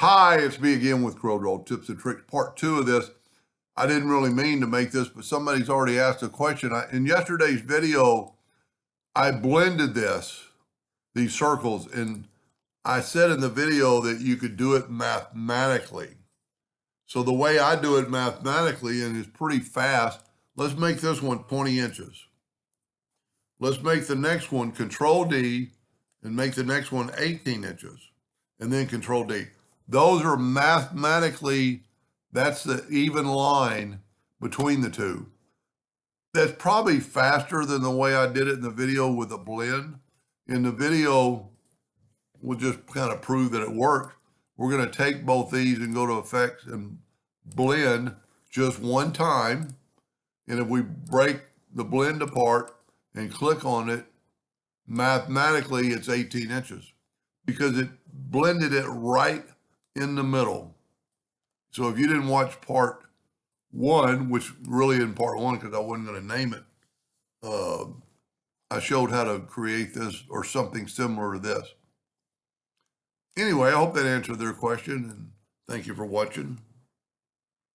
Hi, it's me again with Corel Tips and Tricks, part 2 of this. I didn't really mean to make this, but somebody's already asked a question. In yesterday's video, I blended these circles, and I said in the video that you could do it mathematically. So the way I do it mathematically, and it's pretty fast, let's make this one 20 inches. Let's make the next one Control D and make the next one 18 inches, and then Control D. Those are mathematically, that's the even line between the two. That's probably faster than the way I did it in the video with a blend. In the video, we'll just kind of prove that it works. We're going to take both these and go to Effects and blend just one time. And if we break the blend apart and click on it, mathematically it's 18 inches because it blended it right in the middle. So if you didn't watch part 1, which really in part 1 because I wasn't going to name it, I showed how to create this or something similar to this. Anyway, I hope that answered their question, and thank you for watching.